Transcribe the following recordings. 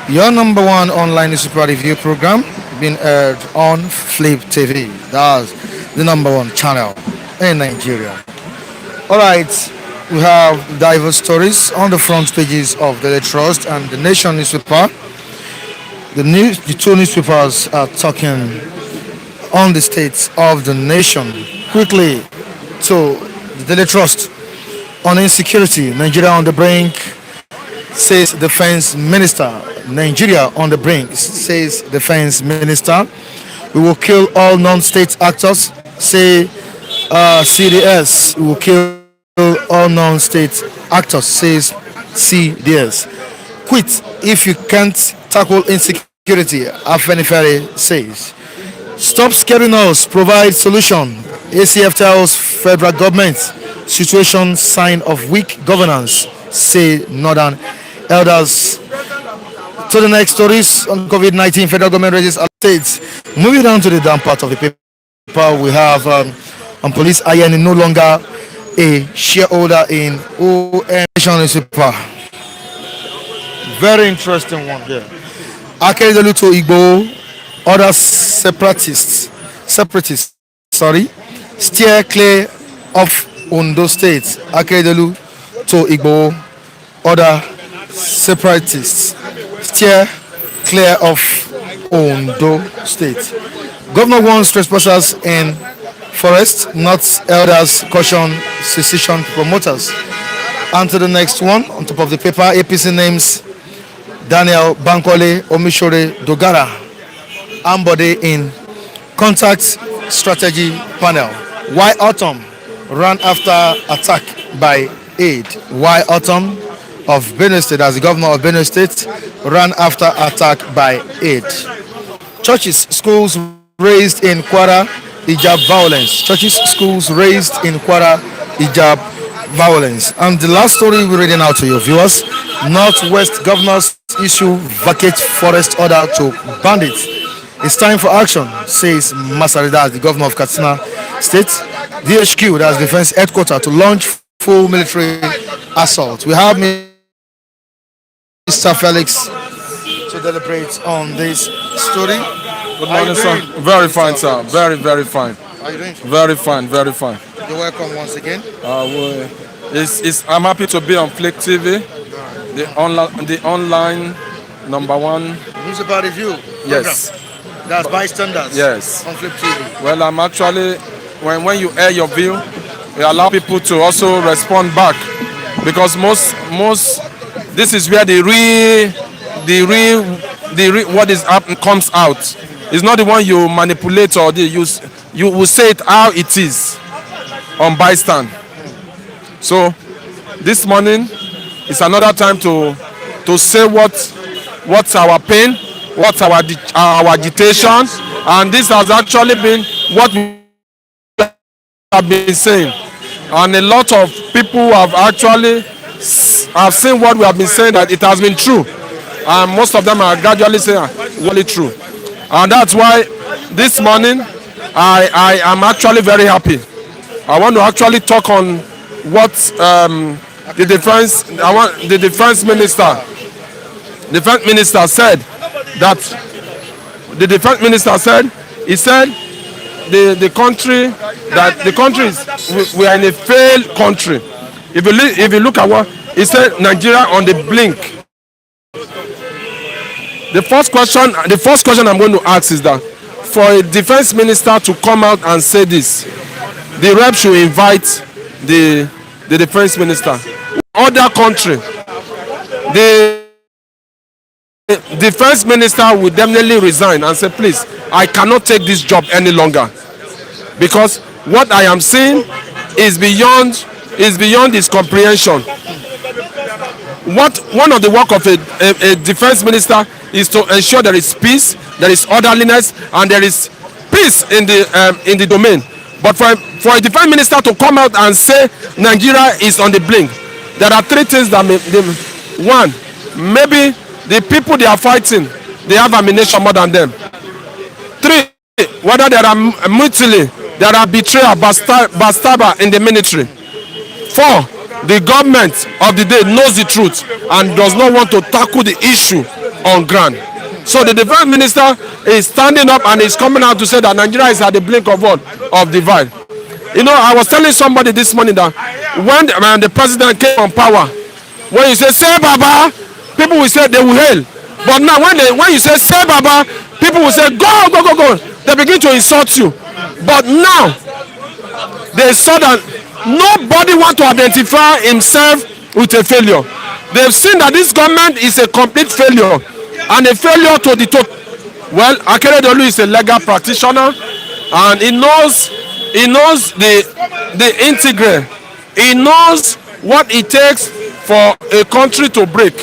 Your number one online newspaper review program being aired on Flip TV. That's the number one channel in Nigeria. Alright, we have diverse stories on the front pages of the Trust and the Nation newspaper. The two newspapers are talking on the state of the nation. Quickly to the Daily Trust on insecurity. Nigeria on the brink, says Defense Minister. Nigeria on the brink, says Defense Minister. We will kill all non-state actors, say CDS. We will kill all non-state actors, says CDS. Quit if you can't tackle insecurity, Afenifere says. Stop scaring us, provide solution. ACF tells federal government situation sign of weak governance, say Northern elders. To the next stories on COVID-19, federal government raises states. Moving down to the down part of the paper, we have on police iron no longer a shareholder in OM newspaper. Very interesting one there. Akeredolu to Igboho, other separatists, steer clear of Ondo State. Akeredolu to Igboho, other separatists, steer clear of Ondo State. Governor warns trespassers in forest, not elders caution secession promoters. And to the next one, on top of the paper, APC names Daniel Bankole Omishore Dogara Ambode in contact strategy panel. Why Autumn ran after attack by aid. Why Autumn of Benue State, as the governor of Benue State, ran after attack by aid. Churches, schools raised in Kwara hijab violence. Churches, schools raised in Kwara hijab violence. And the last story we're reading out to your viewers: Northwest governors issue vacate forest order to bandits. It's time for action, says Masarida, the governor of Katsina State. DHQ, that's Defense Headquarters, to launch full military assault. We have Mr. Felix to deliberate on this story. Good morning, sir. Very fine, sir. Very, very fine. How are you doing? Very fine, very fine. You're welcome once again. I'm happy to be on Flick TV, the online number one. Newspaper review. Yes. Program. That's bystanders. Yes. On Flip TV. Well, I'm actually, when you air your view, we allow people to also respond back, because most this is where the real what is up comes out. It's not the one you manipulate or you will say it how it is on bystand. So this morning is another time to say what's our pain, what's our agitation, and this has actually been what we have been saying, and a lot of people have actually seen what we have been saying, that it has been true, and most of them are gradually saying really true. And that's why this morning I am actually very happy. I want to actually talk on what the defense minister said. That the defense minister said, he said the country is, we are in a failed country. If you look at what he said, Nigeria on the blink. The first question I'm going to ask is that for a defense minister to come out and say this, the rep should invite the defense minister. Other country, the defense minister will definitely resign and say, please, I cannot take this job any longer, because what I am seeing is beyond his comprehension. One of the work of a defense minister is to ensure there is peace, there is orderliness, and there is peace in the domain. But for a defense minister to come out and say Nigeria is on the blink, there are three things that one, maybe the people they are fighting, they have ammunition more than them. Three, whether there are mutiny, there are betrayal, backstabber in the military. Four, the government of the day knows the truth and does not want to tackle the issue on ground. So the defense minister is standing up and is coming out to say that Nigeria is at the blink of what? Of divide. You know, I was telling somebody this morning that when the president came on power, when you say Baba, people will say they will hail. But now when you say Baba, people will say go, go, go, go. They begin to insult you. But now they saw that nobody want to identify himself with a failure. They've seen that this government is a complete failure and a failure to the top. Well, Akeredolu is a legal practitioner and he knows the integral. He knows what it takes for a country to break.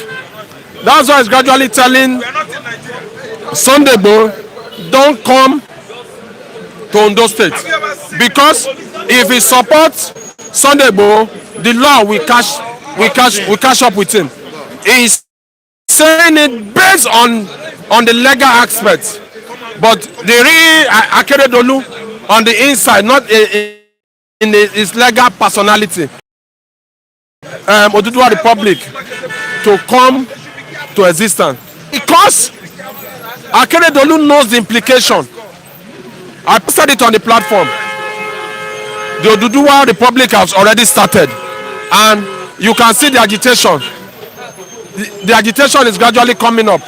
That's why he's gradually telling Sunday Igboho, don't come to Ondo State, because if he supports Sunday Igboho, the law will catch up with him. He's saying it based on the legal aspect, but the real Akeredolu on the inside, not in his legal personality. Oduduwa Republic to come to existence, because Akeredolu knows the implication. I posted it on the platform. The Oduduwa Republic has already started, and you can see the agitation. The agitation is gradually coming up.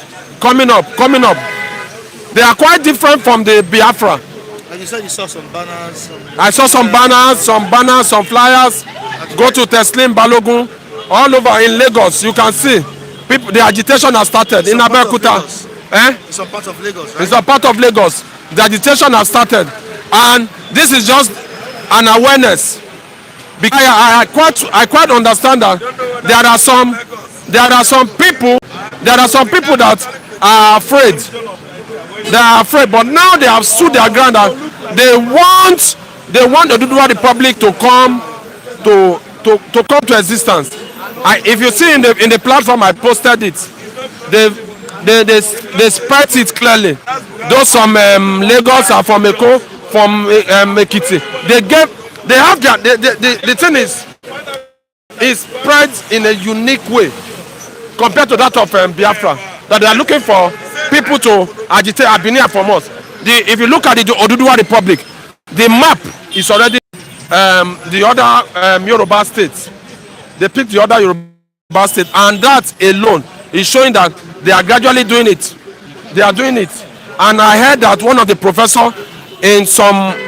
They are quite different from the Biafra. And you said you saw some banners. I saw some banners, some flyers. Go to Teslim Balogun, all over in Lagos. You can see people. The agitation has started in Abeokuta. It's a part of Lagos, right? It's a part of Lagos. The agitation has started, and this is just an awareness. Because I quite understand that there are some people that are afraid. They are afraid, but now they have stood their ground and they want the Oduduwa Republic to come to existence. If you see in the platform I posted it, they spread it clearly. Those from Lagos are from Eko, from Ekiti. They have their the thing is spread in a unique way compared to that of Biafra, that they are looking for people to agitate Abinia from us. If you look at the Oduduwa Republic, the map is already the other Yoruba states. They picked the other Yoruba state, and that alone is showing that they are gradually doing it. They are doing it. And I heard that one of the professors in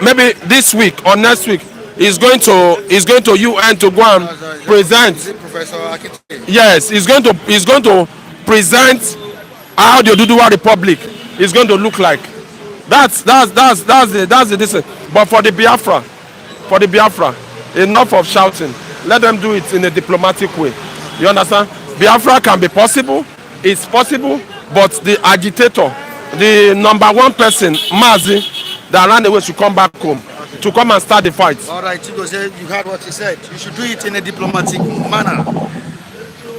maybe this week or next week is going to UN to go and present. Professor Akeredolu? Yes, he's going to present how the Oduduwa Republic is going to look like. That's the distance. But for the Biafra, enough of shouting. Let them do it in a diplomatic way. You understand? Biafra can be possible. It's possible, but the agitator, the number one person, Mazi, that ran away, should come back home to come and start the fight. All right, Chigo said, you heard what he said. You should do it in a diplomatic manner,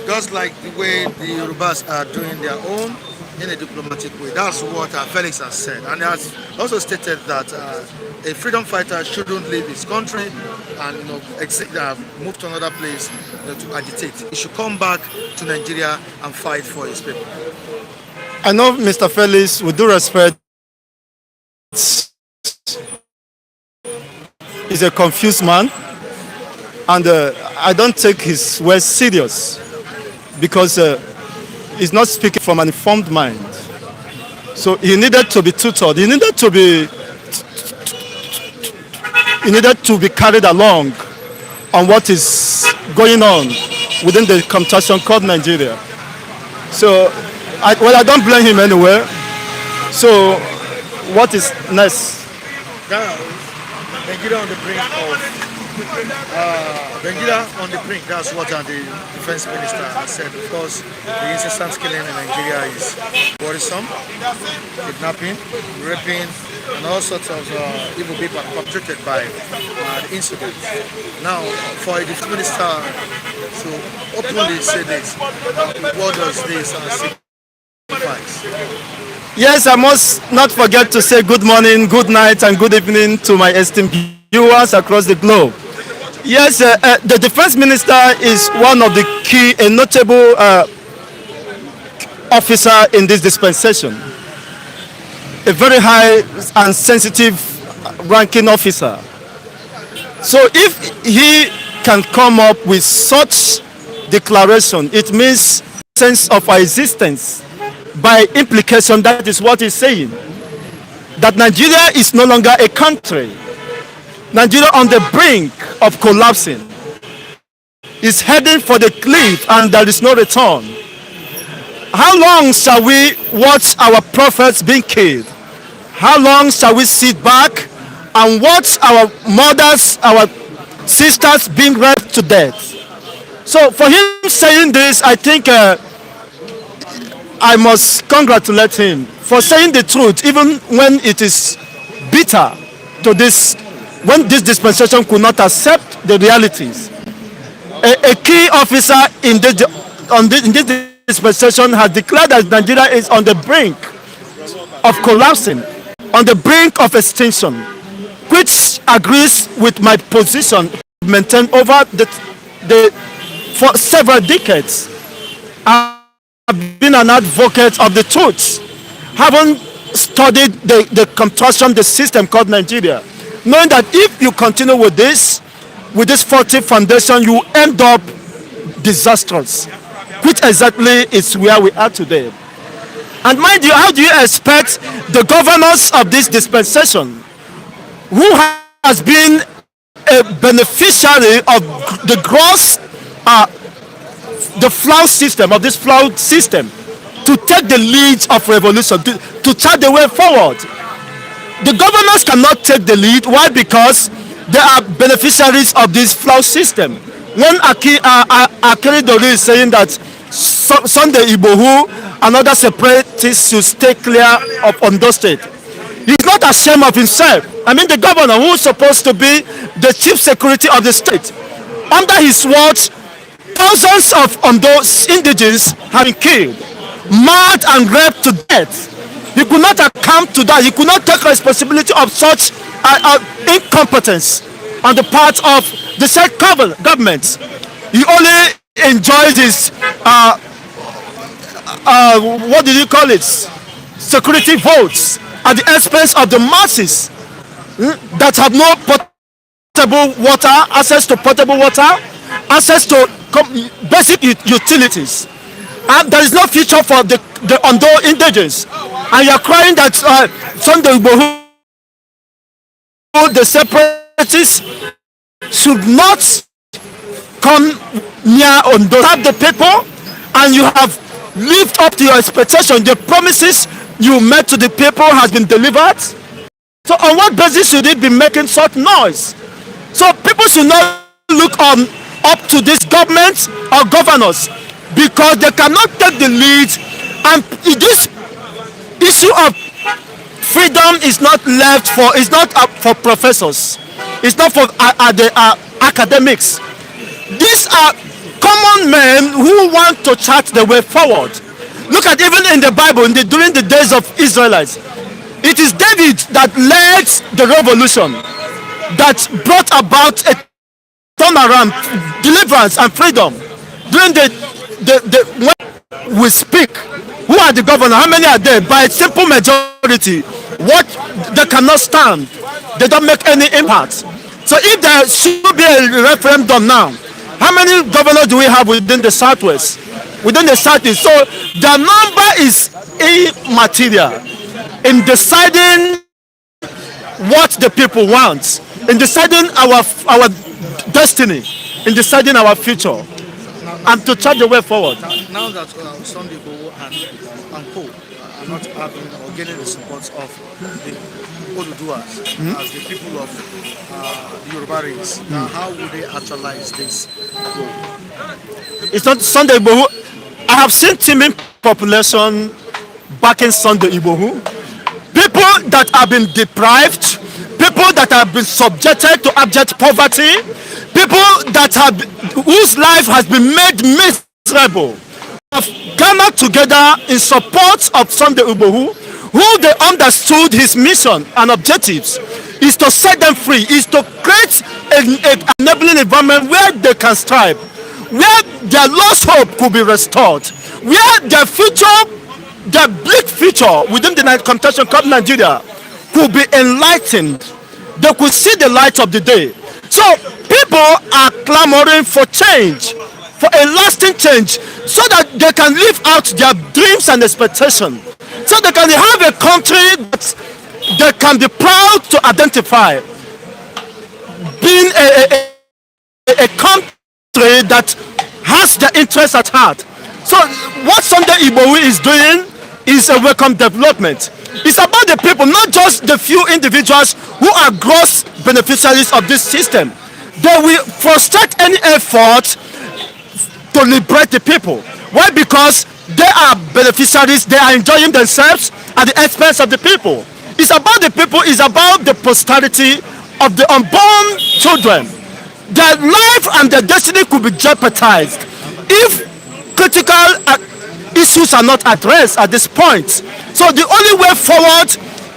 just like the way the Yorubas are doing their own, in a diplomatic way. That's what Felix has said, and he has also stated that a freedom fighter shouldn't leave his country and move to another place to agitate. He should come back to Nigeria and fight for his people. I know Mr. Felix, with due respect, is a confused man, and I don't take his words serious because he's not speaking from an informed mind. So he needed to be tutored. He needed to be carried along on what is going on within the contraction called Nigeria. So, I don't blame him anyway. So, what is next? Now, Nigeria on the brink that's what the defense minister has said. Of course, the incessant killing in Nigeria is worrisome. Kidnapping, raping, and all sorts of evil people are perpetrated by the incident. Now, for a defense minister to openly say this, what does this signifies? Yes, I must not forget to say good morning, good night, and good evening to my esteemed viewers across the globe. Yes, the defense minister is one of the key and notable officer in this dispensation, a very high and sensitive ranking officer. So if he can come up with such declaration, it means sense of our existence. By implication, that is what he's saying. That Nigeria is no longer a country. Nigeria on the brink of collapsing is heading for the cliff and there is no return. How long shall we watch our prophets being killed? How long shall we sit back and watch our mothers, our sisters being raped to death? So for him saying this, I think I must congratulate him for saying the truth, even when it is bitter to this, when this dispensation could not accept the realities. A key officer in this dispensation has declared that Nigeria is on the brink of collapsing, on the brink of extinction, which agrees with my position maintained over for several decades. I've been an advocate of the truth, having studied the contortion, the system called Nigeria, knowing that if you continue with this faulty foundation, you end up disastrous, which exactly is where we are today. And mind you, how do you expect the governors of this dispensation, who has been a beneficiary of the gross, the flawed system, of this flawed system, to take the lead of revolution, to chart the way forward? The governors cannot take the lead. Why? Because they are beneficiaries of this flawed system. When Akeredolu is saying that Sunday Igboho and other separatists should stay clear of Ondo State, he's not ashamed of himself. I mean, the governor, who is supposed to be the chief security of the state, under his watch, thousands of Ondo indigenes have been killed, murdered and raped to death. He could not account to that. He could not take responsibility of such incompetence on the part of the state government. He only enjoys his what did you call it? Security votes at the expense of the masses that have no potable water, access to potable water, access to basic utilities. And there is no future for the Ondo indigenes. And you are crying that Sunday Igboho, the separatists, should not come near Ondo. Have the people, and you have lived up to your expectation. The promises you made to the people has been delivered. So on what basis should it be making such noise? So people should not look up to this government or governors, because they cannot take the lead. And this issue of freedom is not left for, it's not for professors, it's not for the academics. These are common men who want to chart the way forward. Look at, even in the Bible, during the days of Israelites, it is David that led the revolution that brought about a turnaround, deliverance and freedom. During when we speak, who are the governor? How many are there? By simple majority, what they cannot stand, they don't make any impact. So if there should be a referendum now, how many governors do we have within the Southwest? Within the Southeast? So the number is immaterial in deciding what the people want, in deciding our destiny, in deciding our future, and to chart the way forward. Now that Sunday Igboho and co are not having or getting the support of the Oduduwas as the people of the Yoruba race, now how would they actualize this goal? It's not Sunday Igboho. I have seen teeming population backing Sunday Igboho. People that have been deprived, people that have been subjected to abject poverty, people that whose life has been made miserable, have gathered together in support of Sunday Igboho, who they understood his mission and objectives is to set them free, is to create an enabling environment where they can strive, where their lost hope could be restored, where the future, the bleak future within the contention called Nigeria could be enlightened. They could see the light of the day. So people are clamoring for change, for a lasting change, so that they can live out their dreams and expectations, so they can have a country that they can be proud to identify, being a country that has the interest at heart. So what Sunday Igboho is doing is a welcome development. It's about the people, not just the few individuals who are gross beneficiaries of this system. They will frustrate any effort to liberate the people. Why? Because they are beneficiaries, they are enjoying themselves at the expense of the people. It's about the people, it's about the posterity of the unborn children. Their life and their destiny could be jeopardized if critical issues are not addressed at this point. So the only way forward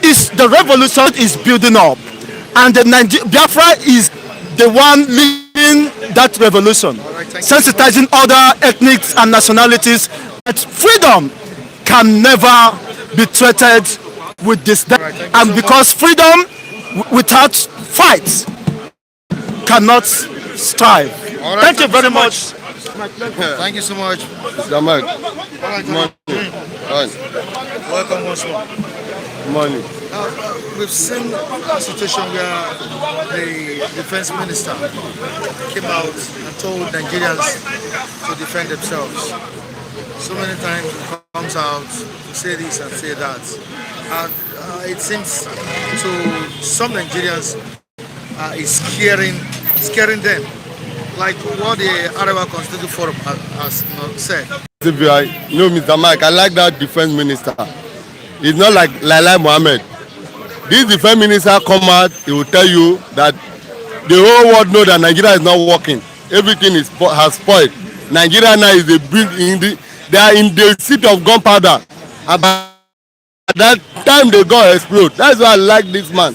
is the revolution is building up, and the Biafra is the one leading that revolution, sensitizing other ethnics and nationalities that freedom can never be treated with this. And because freedom without fight cannot strive. Thank you very much. Thank you so much. Jamal. Welcome once more. Morning. We've seen a situation where the defense minister came out and told Nigerians to defend themselves. So many times he comes out to say this and say that. And it seems to some Nigerians is scaring them. Like what the Arewa Constitutional Forum has said. No, Mr. Mike, I like that defense minister. It's not like Laila Mohammed. This defense minister come out, he will tell you that the whole world know that Nigeria is not working. Everything has spoiled. Nigeria now is they are in the seat of gunpowder. And by that time they go explode. That's why I like this man.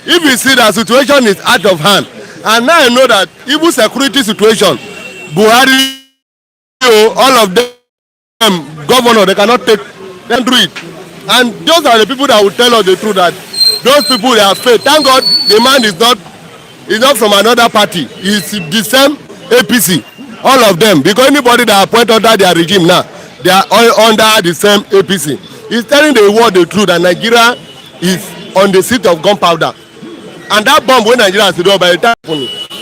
If you see that situation is out of hand, and now I know that even security situation, Buhari, all of them, governor, they cannot take them through it. And those are the people that will tell us the truth, that those people, they are fake. Thank God the man is not from another party. He's the same APC, all of them. Because anybody that appointed under their regime now, they are all under the same APC. He's telling the world the truth that Nigeria is on the seat of gunpowder. And that bomb when Nigeria is by the time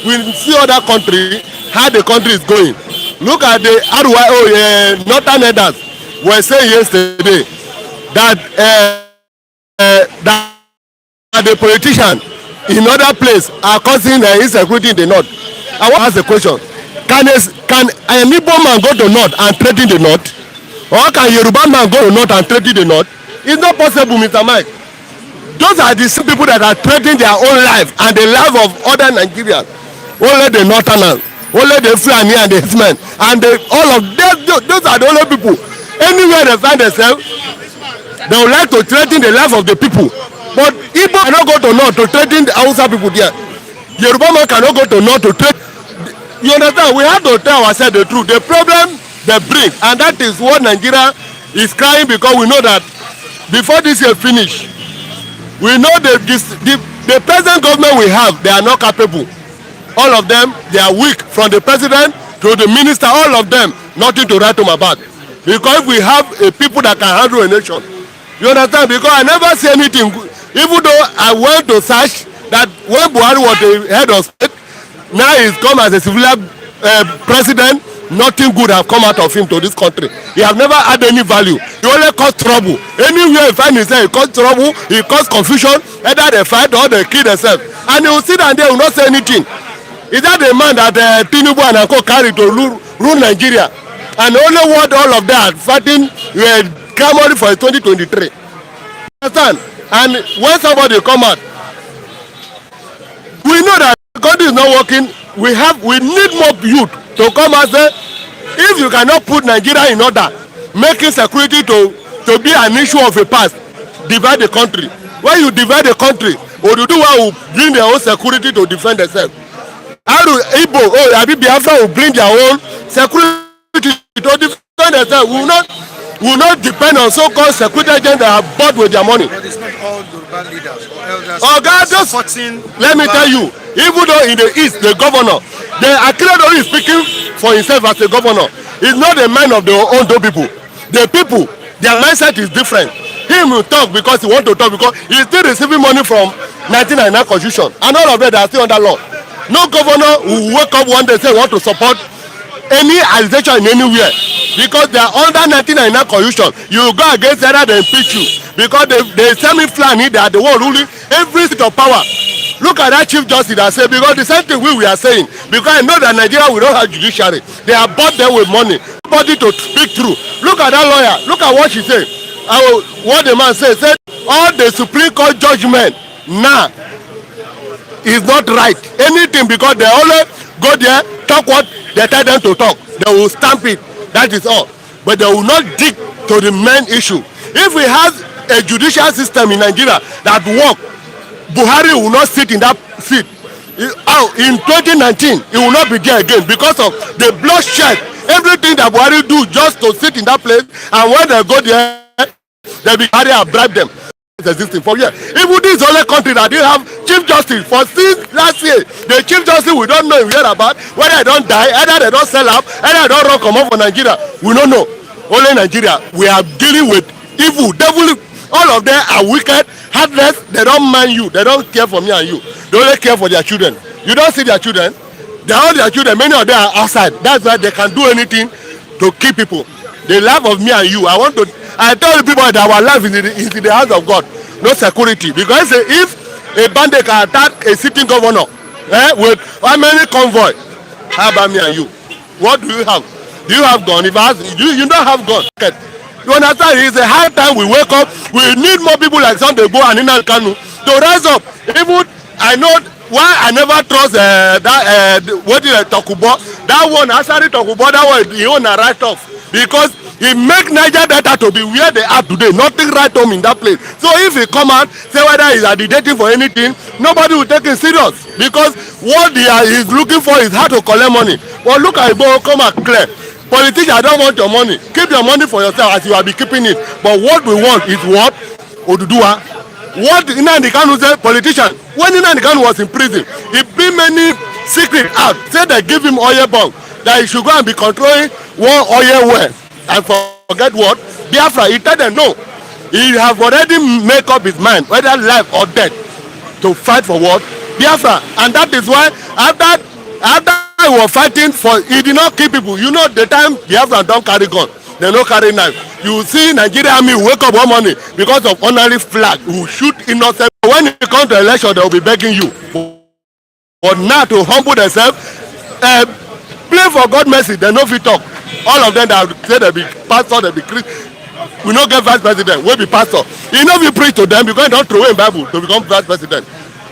we see other country, how the country is going. Look at the Northern Elders were saying yesterday that the politicians in other places are causing insecurity in the north. I want to ask a question. Can an Igbo man go to north and threaten the north? Or can Yoruba man go to north and threaten the north? It's not possible, Mr. Mike. Those are the same people that are threatening their own life and the life of other Nigerians. Only the northerners, only the Fulani and the Hitmen, and all of them, those are the only people. Anywhere they find themselves, they would like to threaten the life of the people. But Igbo cannot go to north to threaten the Hausa people there. Yoruba man cannot go to north to threaten. You understand? We have to tell ourselves the truth. The problem they bring, and that is what Nigeria is crying, because we know that before this year finish, we know the present government we have, they are not capable. All of them, they are weak, from the president to the minister, all of them, nothing to write them about. Because we have a people that can handle a nation. You understand? Because I never see anything, even though I went to search that when Buhari was the head of state, now he's come as a civilian president, nothing good have come out of him to this country. He have never had any value. He only caused trouble. Anywhere he find himself, he caused trouble, he caused confusion, either they fight or they kill themselves. And he will sit and they will not say anything. Is that the man that Tinubu and Anko carry to rule Nigeria? And only what all of that fighting clamoring for 2023. Understand? And when somebody come out, we know that the country is not working. We need more youth to come and say, if you cannot put Nigeria in order, making security to be an issue of a past, divide the country. When you divide the country, Oduduwa will bring their own security to defend themselves. How do Igbo, Biafra will bring their own security to defend defend themselves. We will not depend on so-called security agents that are bought with their money. But it's not all Yoruba leaders or elders supporting. Let me tell you, even though in the east, the governor, the Akeredolu is speaking for himself as a governor. He's not a man of the Ondo people. The people, their mindset is different. Him will talk because he want to talk because he's still receiving money from 1999 constitution, and all of them are still under law. No governor will wake up one day and say want to support any accusation in anywhere because they are under 1999 constitution. You go against either they impeach you because they semi-flanny, they are the one ruling every seat of power. Look at that chief justice that say because the same thing we are saying, because I know that Nigeria will not have judiciary. They have bought them with money. Nobody to speak through. Look at that lawyer. Look at what she said. What the man said all the Supreme Court judgment now is not right. Anything because they only go there, talk what they tell them to talk. They will stamp it. That is all. But they will not dig to the main issue. If we have a judicial system in Nigeria that work, Buhari will not sit in that seat. In 2019, he will not be there again because of the bloodshed. Everything that Buhari do just to sit in that place, and when they go there, they be Buhari and bribe them. Existing for years. Even this only country that didn't have chief justice for since last year. The chief justice we don't know hear about whether they don't die, either they don't sell up, either they don't run come up for Nigeria. We don't know. Only Nigeria. We are dealing with evil, devil. All of them are wicked, heartless. They don't mind you. They don't care for me and you. They only care for their children. You don't see their children. They all their children. Many of them are outside. That's why they can do anything to kill people. The life of me and you. I tell people that our life is in the hands of God, no security. Because if a bandit can attack a sitting governor with how many convoy, how about me and you? What do you have? Do you have gun? If I ask you don't have gun. You understand? It's a high time we wake up. We need more people like Sunday Igboho and Nnamdi Kanu to rise up. Even I know why I never trust Tokubo. That one, Asari Tokubo, that one he own a write off because he make Niger Delta to be where they are today. Nothing right home in that place. So if he come out, say whether he's agitating for anything, nobody will take him serious because what he is looking for is how to collect money. But look at Igboho come out clear. Politicians don't want your money. Keep your money for yourself as you will be keeping it. But what we want is what? Oduduwa. What Nnamdi Kanu said, politician, when Nnamdi Kanu was in prison, he bring many secret out. Say they give him oil bomb, that he should go and be controlling one oil well. And forget what? Biafra, he tell them no. He have already made up his mind, whether life or death, to fight for what? Biafra. And that is why after he was fighting for, he did not kill people. You know the time Biafra don't carry gun, they no carry knife. You see Nigerian army wake up one morning because of honorary flag, who shoot innocent. When it comes to election, they will be begging you. But now to humble themselves, play for God mercy, they no fit talk. All of them that say they be pastor, they be Christ. We no get vice president, we be pastor. You know we preach to them because they don't throw away Bible to become vice president.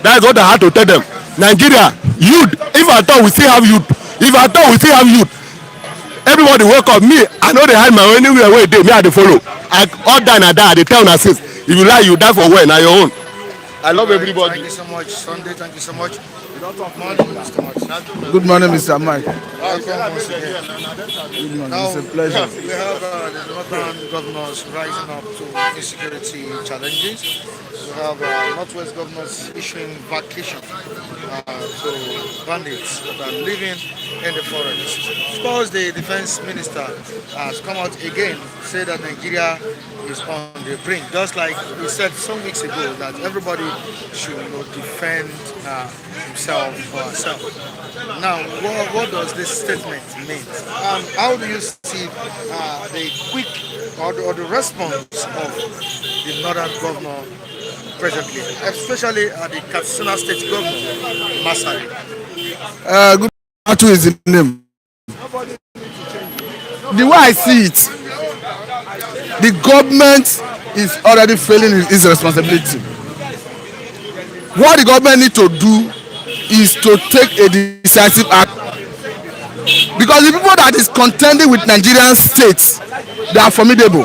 That is what I had to tell them. Nigeria, youth, if I thought we still have youth, everybody wake up. Me, I know they hide my anywhere where they me I dey follow. I all die and I die, they tell assist. If you lie, you die for when? Na your own. I love everybody. Thank you so much, Sunday. Thank you so much. Good morning, Mr. Mike. Welcome once again. Good morning. Now, It's a pleasure. we have the northern governors rising up to insecurity challenges. We have northwest governors issuing vacation to bandits that are living in the forest. Of course, the defense minister has come out again, said that Nigeria is on the brink, just like he said some weeks ago that everybody should defend himself or herself. Now, what does this statement mean? How do you see the quick or the response of the northern governor presently, especially the Katsina State governor, Masari? Good Atu is the name. The way I see it, the government is already failing its responsibility. What the government need to do is to take a decisive act, because the people that is contending with Nigerian states, they are formidable.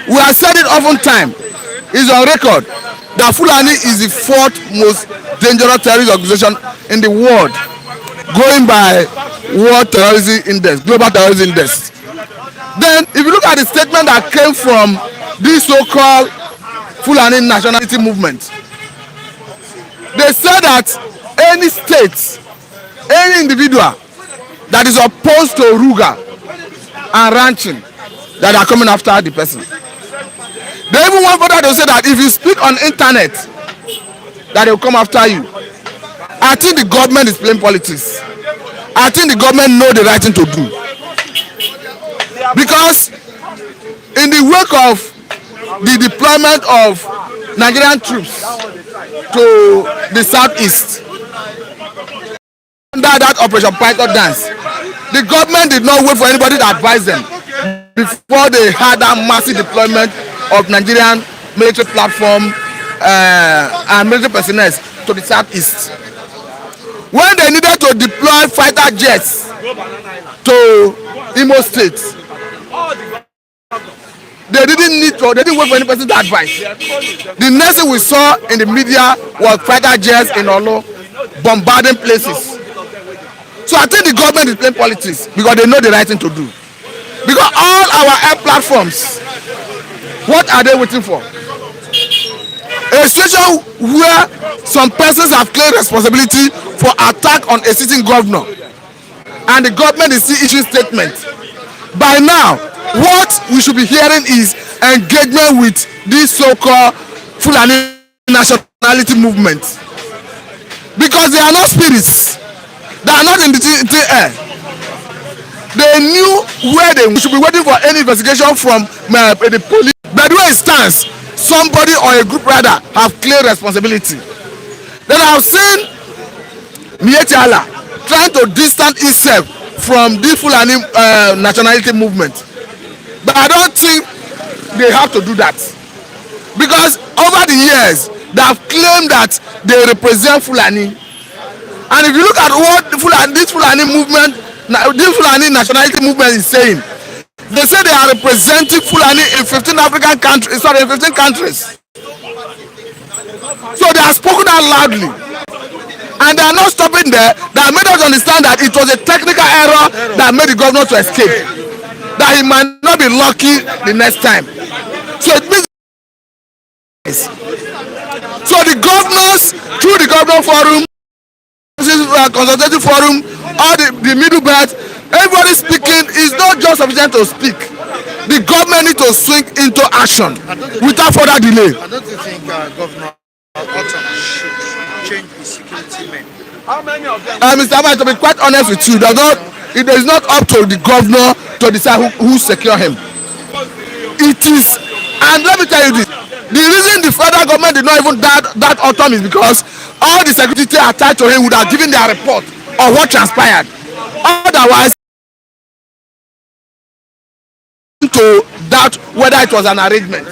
We have said it often time, it's on record that Fulani is the fourth most dangerous terrorist organization in the world, going by World Terrorism Index, Global Terrorism Index. Then, if you look at the statement that came from this so-called Fulani nationality movement, they said that any state, any individual that is opposed to Ruga and ranching, that are coming after the person. They even went further to say that if you speak on internet, that they will come after you. I think the government is playing politics. I think the government know the right thing to do. Because in the wake of the deployment of Nigerian troops to the southeast, under that Operation Python dance, the government did not wait for anybody to advise them before they had that massive deployment of Nigerian military platform and military personnel to the southeast. When they needed to deploy fighter jets to Imo State, they didn't wait for any person to advise. The next thing we saw in the media was fighter jets in Ondo bombarding places. So I think the government is playing politics because they know the right thing to do. Because all our air platforms, what are they waiting for? A situation where some persons have claimed responsibility for attack on a sitting governor, and the government is still issuing statements. By now, what we should be hearing is engagement with this so-called Fulani nationality movement, because they are not spirits. They are not in the air. They knew where they should be waiting for any investigation from the police. But the way it stands, somebody or a group rather have clear responsibility. Then I've seen Mietiala trying to distance itself from the Fulani nationality movement. But I don't think they have to do that. Because over the years, they have claimed that they represent Fulani. And if you look at what this Fulani movement, this Fulani nationality movement is saying, they say they are representing Fulani in 15 African countries, sorry, in 15 countries. So they are spoken out loudly. And they are not stopping there. They have made us understand that it was a technical error that made the governor to escape. That he might not be lucky the next time. So it means so the governors, through the governor forum, consultative forum, all the middle belt, everybody speaking is not just sufficient to speak. The government needs to swing into action without further delay. I don't think Governor Otton should change the security men. How many of them? Mr. Amai, to be quite honest with you, it is not up to the governor to decide who secure him. It is, and let me tell you this, the reason the federal government did not even that Otton is because all the security attached to him would have given their report on what transpired. Otherwise, to doubt whether it was an arrangement.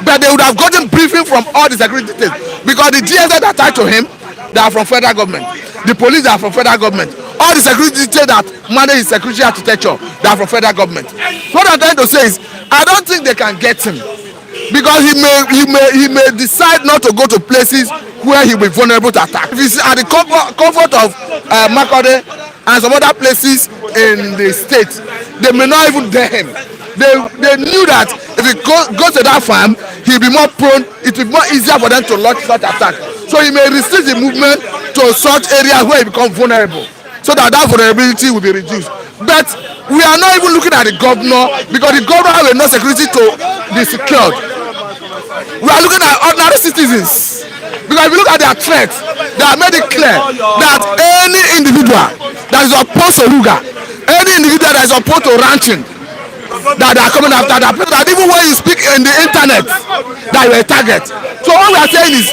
But they would have gotten briefing from all the security details because the GSS attached to him, they are from federal government. The police are from federal government. All the security details that manage his security architecture, they are from federal government. What I'm trying to say is, I don't think they can get him because he may decide not to go to places where he will be vulnerable to attack. If he's at the comfort of Makode and some other places in the state, they may not even dare him. They knew that if he goes to that farm, he'll be more prone, it will be more easier for them to launch such attack. So he may restrict the movement to such areas where he becomes vulnerable, so that vulnerability will be reduced. But we are not even looking at the governor because the governor has enough security to be secured. We are looking at ordinary citizens. Because if you look at their threats, they have made it clear that any individual that is opposed to Ruga, any individual that is opposed to ranching, that they are coming after that. That even when you speak in the internet, that you are a target. So what we are saying is,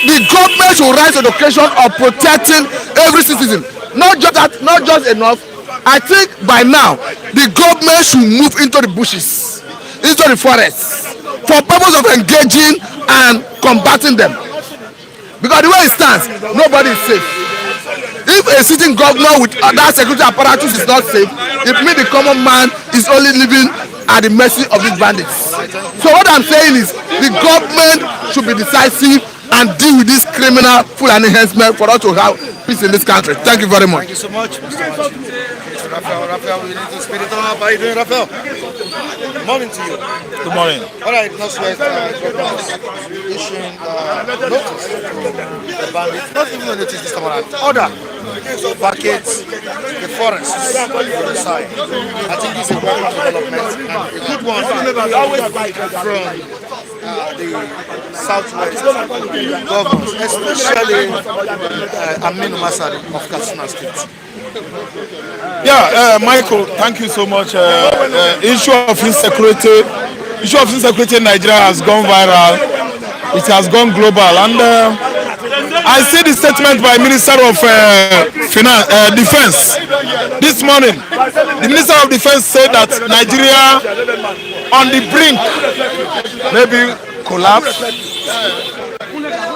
the government should rise to the occasion of protecting every citizen. Not just enough. I think by now the government should move into the bushes, into the forests, for purpose of engaging and combating them. Because the way it stands, nobody is safe. If a sitting governor with that security apparatus is not safe, it means the common man is only living at the mercy of these bandits. So what I'm saying is, the government should be decisive and deal with this criminal full enhancement for us to have peace in this country. Thank you very much. Thank you so much, Mr. Raphael, we need to speed it up. How are you doing, Raphael? Morning to you. Good morning. All right, Northwest issuing notice to the bandits, not even a notice this time around, order to vacate the forests on the side. I think this is a welcome development and a good one from the southwest governors, especially Aminu Masari of Katsina State. Yeah, Michael, thank you so much. Issue of insecurity in Nigeria has gone viral. It has gone global, and I see the statement by Minister of Defense this morning. The Minister of Defense said that Nigeria on the brink, maybe collapse,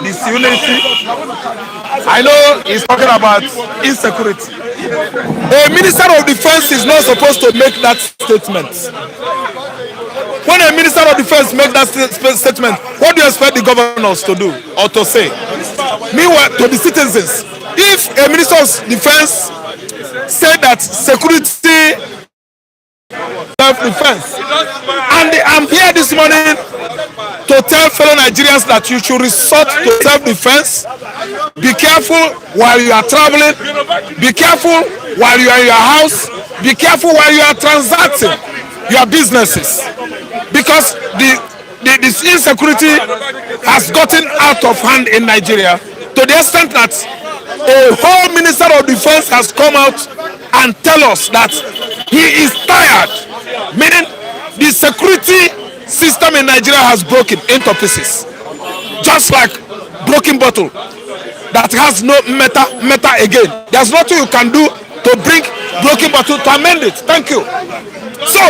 disunity. I know he's talking about insecurity. A Minister of Defense is not supposed to make that statement. When a Minister of Defense makes that statement, what do you expect the governors to do or to say? Meanwhile, to the citizens, if a Minister of Defense said that security, self-defense, and I'm here this morning to tell fellow Nigerians that you should resort to self-defense. Be careful while you are traveling. Be careful while you are in your house. Be careful while you are transacting your businesses, because this insecurity has gotten out of hand in Nigeria to the extent that a whole Minister of Defense has come out and tell us that he is tired, meaning the security system in Nigeria has broken into pieces, just like broken bottle that has no metal again. There's nothing you can do to bring broken bottle to amend it. Thank you. So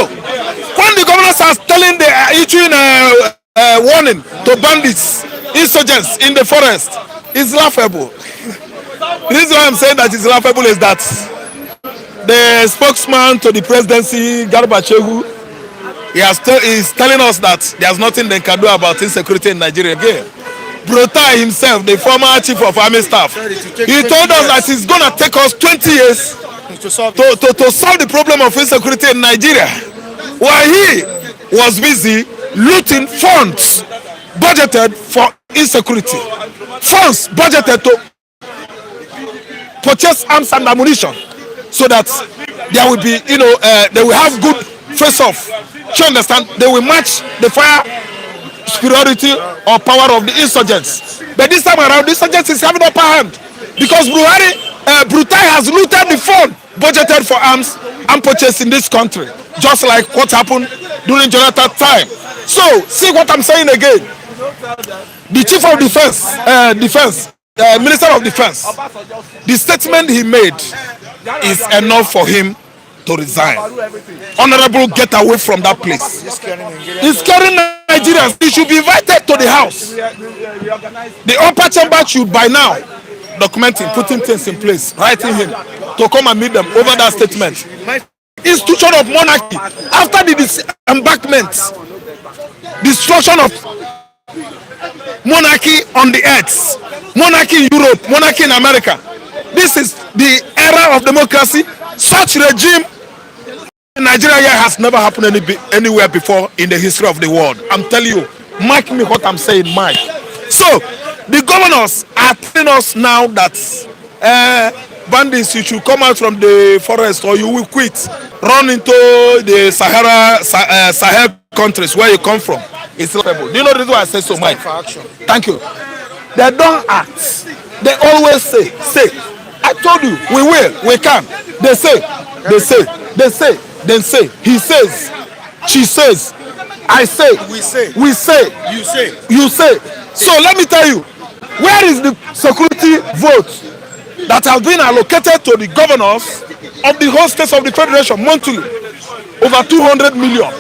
when the governors are telling, they are issuing a warning to bandits, insurgents in the forest, it's laughable. The reason why I'm saying that it's laughable is that the spokesman to the presidency, Garbachewu, is telling us that there's nothing they can do about insecurity in Nigeria again. Brutai himself, the former chief of army staff, he told us that it's going to take us 20 years to solve the problem of insecurity in Nigeria, while he was busy looting funds budgeted for insecurity, funds budgeted to purchase arms and ammunition, so that there will be, they will have good face-off. You understand? They will match the fire superiority or power of the insurgents. But this time around, the insurgents is having upper hand, because Brutai has looted the fund budgeted for arms and purchase in this country, just like what happened during Jonathan's time. So, see what I'm saying again. The chief of defense, Minister of Defense, the statement he made is enough for him to resign. Honorable, get away from that place. He's carrying Nigerians. He should be invited to the house. The upper chamber should by now documenting, putting things in place, writing him to come and meet them over that statement. Institution of monarchy after the disembarkment, destruction of monarchy on the earth, monarchy in Europe, monarchy in America. This is the era of democracy. Such regime in Nigeria has never happened anywhere before in the history of the world. I'm telling you, mark me what I'm saying, Mike. So the governors are telling us now that bandits, you should come out from the forest or you will quit, run into the Sahel countries where you come from. It's laughable. Do you know the reason why I say so, Mike? Thank you. They don't act. They always say. I told you, we will, we can. They say, then say. He says, she says, I say, we say, you say. So let me tell you, where is the security vote that has been allocated to the governors of the whole states of the federation monthly? Over 200 million.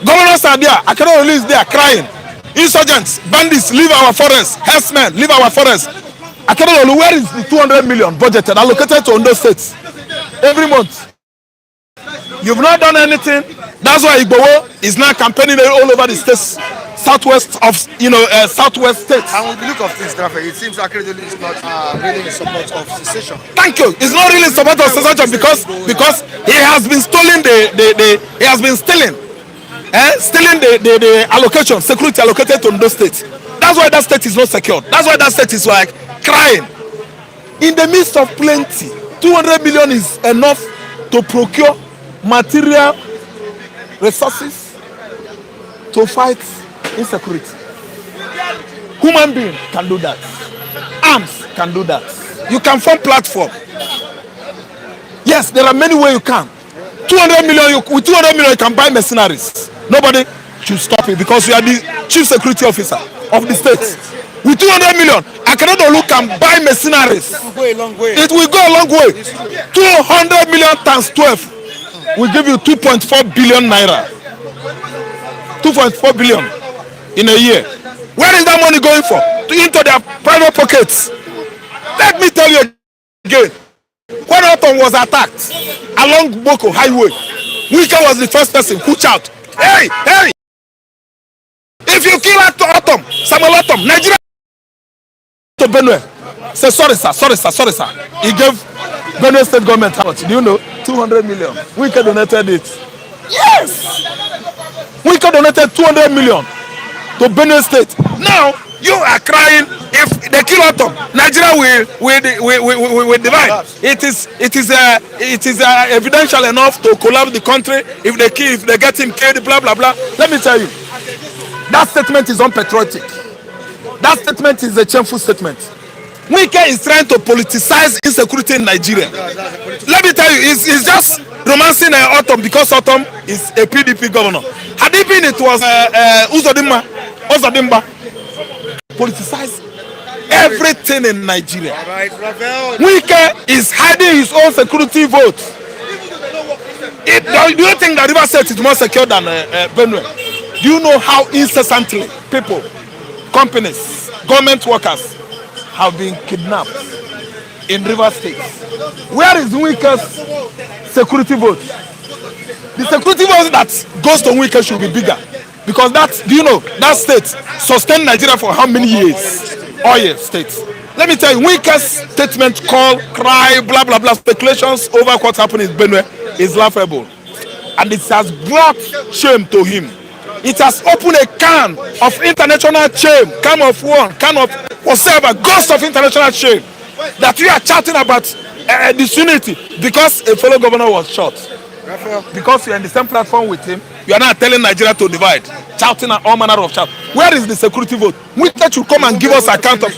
Governors are there. Akeredolu is there crying. Insurgents, bandits, leave our forest. Herdsmen, leave our forest. Akeredolu, where is the 200 million budgeted, allocated to Ondo states every month? You've not done anything. That's why Igboho is now campaigning all over the states southwest of southwest states. And with the look of things, it seems Akeredolu is not really in support of secession. Thank you. It's not really in support of secession because he has been stealing the allocation, security allocated to Ondo state. That's why that state is not secured. That's why that state is like crying. In the midst of plenty, 200 million is enough to procure material resources to fight insecurity. Human being can do that. Arms can do that. You can form platform. Yes, there are many ways you can. 200 million, with 200 million you can buy mercenaries. Nobody should stop it because you are the chief security officer of the state. With 200 million, Akeredolu can buy mercenaries. It will go a long way. It will go a long way. 200 million times 12 will give you 2.4 billion naira. 2.4 billion in a year. Where is that money going for? Into their private pockets. Let me tell you again. When Otom was attacked along Boko Highway, Wike was the first person who shouted, "Hey, hey! If you kill Otom, Samuel Otom, Nigeria to Benue." Say sorry sir. He gave Benue state government how much? Do you know? 200 million. Wike donated it. Yes! Wike donated 200 million to Benue state. Now you are crying if they kill Otom, Nigeria will divide. It is evidential enough to collapse the country if they get him killed, blah blah blah. Let me tell you, that statement is unpatriotic. That statement is a shameful statement. Wike is trying to politicize insecurity in Nigeria. Let me tell you, it's just romancing Otom because Otom is a PDP governor. Had it been, it was Uzodimma. Politicize everything in Nigeria. Wike is hiding his own security vote. Do you think that River State is more secure than Benue? Do you know how incessantly people, companies, government workers have been kidnapped in River State? Where is Wike's security vote? The security vote that goes to Wike should be bigger. Because do you know, that state sustained Nigeria for how many years? Oil states. Let me tell you, Wike's statement, cry, blah, blah, blah, speculations over what's happening in Benue is laughable. And it has brought shame to him. It has opened a can of international shame, can of one, can of whatever, ghost of international shame. That you are chatting about disunity because a fellow governor was shot. Because you are in the same platform with him, you are not telling Nigeria to divide, shouting at all manner of shout. Where is the security vote? Wike should come and give us account of.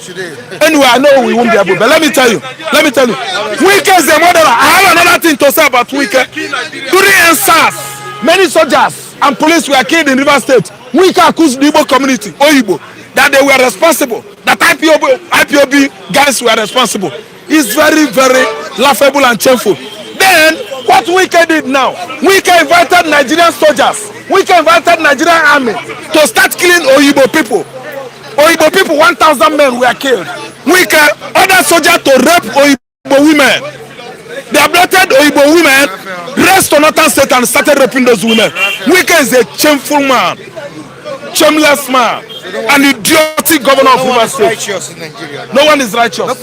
Anyway, I know we won't be able, but let me tell you, Wike is the murderer. I have another thing to say about Wike. During NSAS, many soldiers and police were killed in River State. Wike accused the Igbo community, Oyibo, that they were responsible, that IPOB guys were responsible. It's very, very laughable and shameful. Then, what Wike did now, Wike invited Nigerian soldiers, Wike invited Nigerian army to start killing Oyibo people. Oyibo people, 1,000 men were killed. Wike ordered soldiers to rape Oyibo women. They abducted Oyibo women, raced to Northern State and started raping those women. Wike is a shameful man, shameless man, an idiotic governor of River State. No one is righteous. No.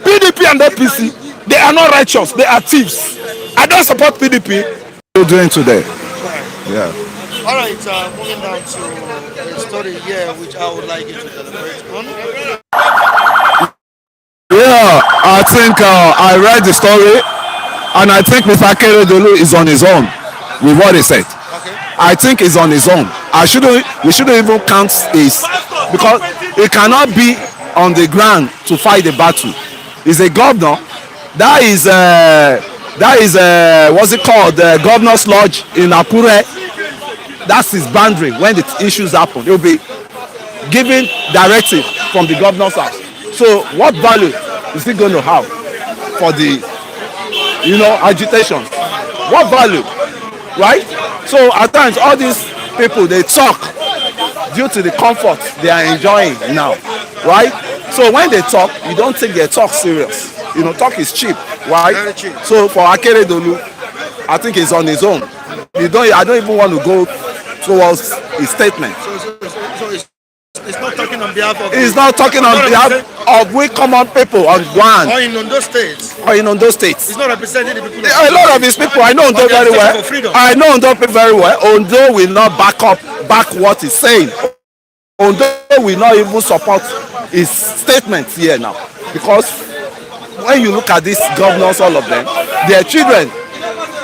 PDP and APC, they are not righteous. They are thieves. I don't support PDP. What are you doing today? Yeah. All right, moving down to a story here which I would like you to elaborate on. Yeah, I think I read the story, and I think Mr. Akeredolu is on his own with what he said. Okay. I think he's on his own. We shouldn't even count this because he cannot be on the ground to fight the battle. He's a governor. That is what's it called? The governor's lodge in Akure. That's his boundary. When the issues happen, he'll be giving directive from the governor's house. So what value is he going to have for the, agitation? What value, right? So at times all these people, they talk due to the comfort they are enjoying now, right? So when they talk, you don't think they talk serious. Talk is cheap, right? Very cheap. So for Akeredolu, I think he's on his own. I don't even want to go towards his statement. So it's not talking on behalf of. He's not talking on behalf of we common people on ground. Or in Ondo State. Or in Ondo States. He's not representing the people. A lot of his people, I know Ondo very well. I know Ondo people very well. Ondo will not back what he's saying. Ondo will not even support his statements here now, because when you look at these governors, all of them, their children,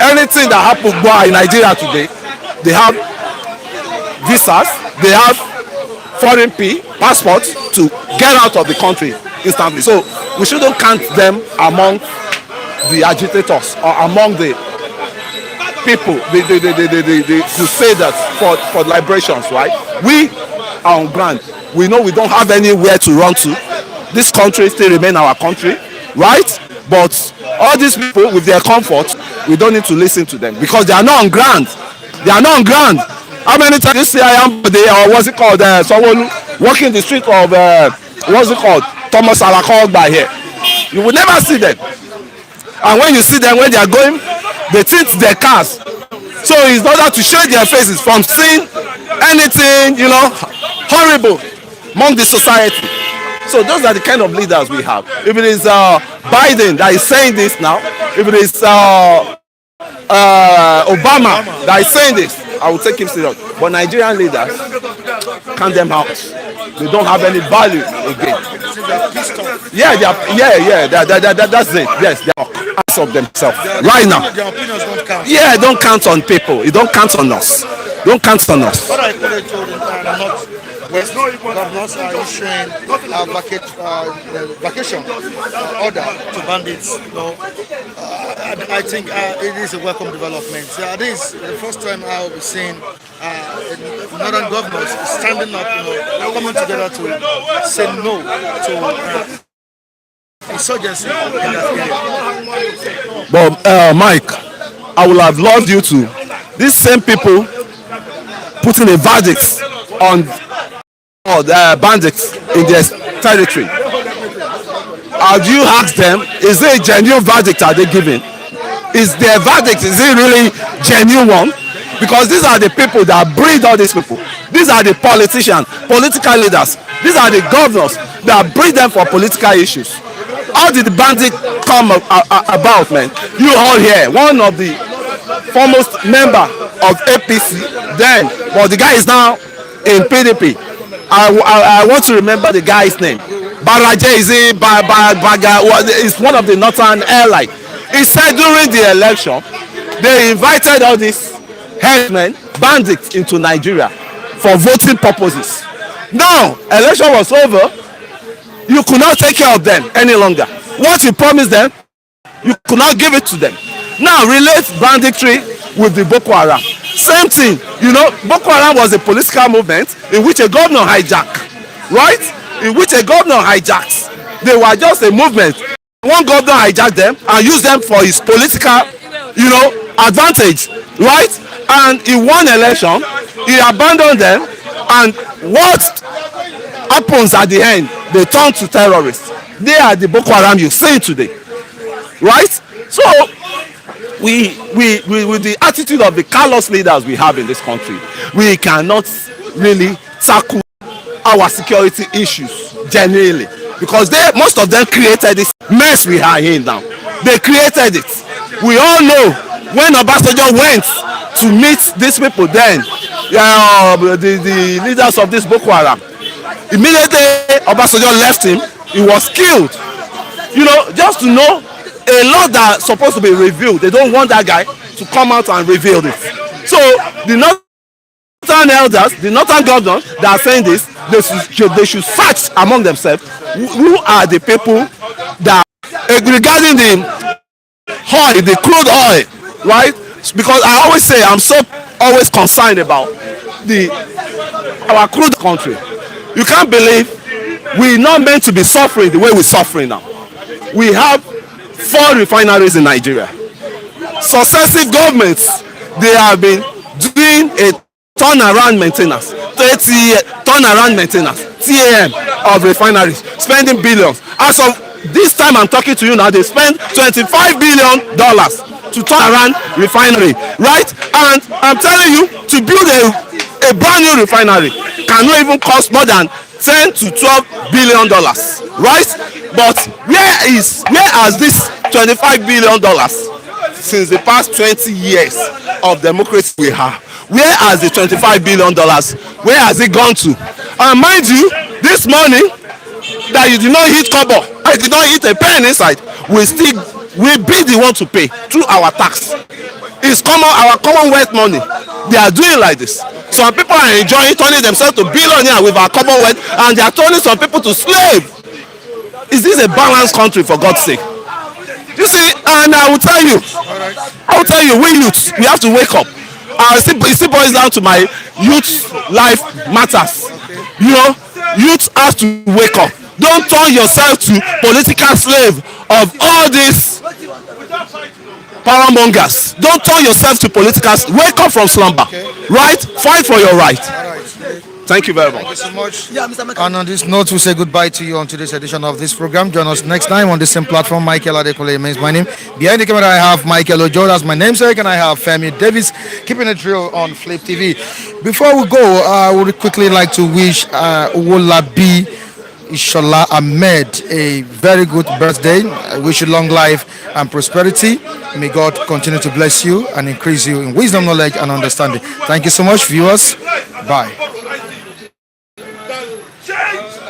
anything that happens in Nigeria today, they have visas, they have foreign passports to get out of the country instantly. So we shouldn't count them among the agitators or among the people, the crusaders for liberations, right? We are on ground. We know we don't have anywhere to run to. This country still remain our country, right? But all these people with their comfort, we don't need to listen to them because they are not on ground. They are not on ground. How many times you see I am there, or what's it called, someone walking the street of what's it called, Thomas Alakog by here? You will never see them. And when you see them, when they are going, they tint their cars. So in order to show their faces from seeing anything, horrible among the society. So those are the kind of leaders we have. If it is Biden that is saying this now, if it is Obama that is saying this, I will take him serious. But Nigerian leaders, count them out. They don't have any value again. Yeah, that's it. Yes, they are hands of themselves right now. Their opinions don't count. Yeah, don't count on people. It don't count on us. Don't count on us. What I told you, West governors are issuing vacation order to bandits. I think it is a welcome development. This is the first time I have seen northern governors standing up, coming together to say no to insurgency in that area. But Mike, I would have loved you to. These same people putting a verdict on the bandits in their territory. How do you ask them, is it a genuine verdict are they giving? Is their verdict, is it really genuine one? Because these are the people that breed all these people. These are the politicians, political leaders. These are the governors that breed them for political issues. How did the bandit come about, man? You all here, one of the foremost member of APC then, but the guy is now in PDP. I want to remember the guy's name. Baraje, is it Baga? It's one of the northern airline. He said during the election, they invited all these headmen, bandits into Nigeria for voting purposes. Now, election was over. You could not take care of them any longer. What you promised them, you could not give it to them. Now, relate banditry with the Boko Haram. Same thing. Boko Haram was a political movement in which a governor hijacked, right? In which a governor hijacked. They were just a movement. One governor hijacked them and used them for his political, advantage, right? And he won election. He abandoned them. And what happens at the end? They turn to terrorists. They are the Boko Haram you see today, right? So we with the attitude of the callous leaders we have in this country, we cannot really tackle our security issues genuinely, because most of them created this mess we are in now. They created it. We all know when Obasanjo went to meet these people then, the leaders of this Boko Haram, immediately Obasanjo left him. He was killed. Just to know a lot that's supposed to be revealed, they don't want that guy to come out and reveal this. So the northern elders, the northern governors that are saying this, they should search among themselves who are the people that regarding the oil, the crude oil, right? Because I always say I'm so always concerned about our crude country. You can't believe we're not meant to be suffering the way we're suffering now. We have 4 refineries in Nigeria. Successive governments, they have been doing a turnaround maintenance, 30-year turnaround maintenance, TAM of refineries, spending billions. As of this time I'm talking to you now, they spend $25 billion to turn around refinery, right? And I'm telling you, to build a A brand new refinery cannot even cost more than 10 to 12 billion dollars, right? But where has this 25 billion dollars since the past 20 years of democracy we have? Where has the 25 billion dollars, where has it gone to? And mind you, this money that you did not hit kobo, I did not hit a pen inside, we be the one to pay through our tax. It's our commonwealth money. They are doing like this. Some people are enjoying turning themselves to billionaires with our commonwealth, and they are turning some people to slave. Is this a balanced country, for God's sake? You see, and I will tell you, we youths, we have to wake up. It still boils down to my youth life matters. You know, youth have to wake up. Don't turn yourself to political slave of all these power mongers. Don't turn yourself to political. Wake up from slumber, right? Fight for your right. Thank you very much. Thank you so much. And on this note, we say goodbye to you on today's edition of this program. Join us next time on the same platform. Michael Adekole remains my name. Behind the camera, I have Michael Ojo, that's my namesake, and I have Femi Davis, keeping it real on Flip TV. Before we go, I would quickly like to wish Wolabi Ishola Ahmed a very good birthday. I wish you long life and prosperity. May God continue to bless you and increase you in wisdom, knowledge, and understanding. Thank you so much, viewers. Bye.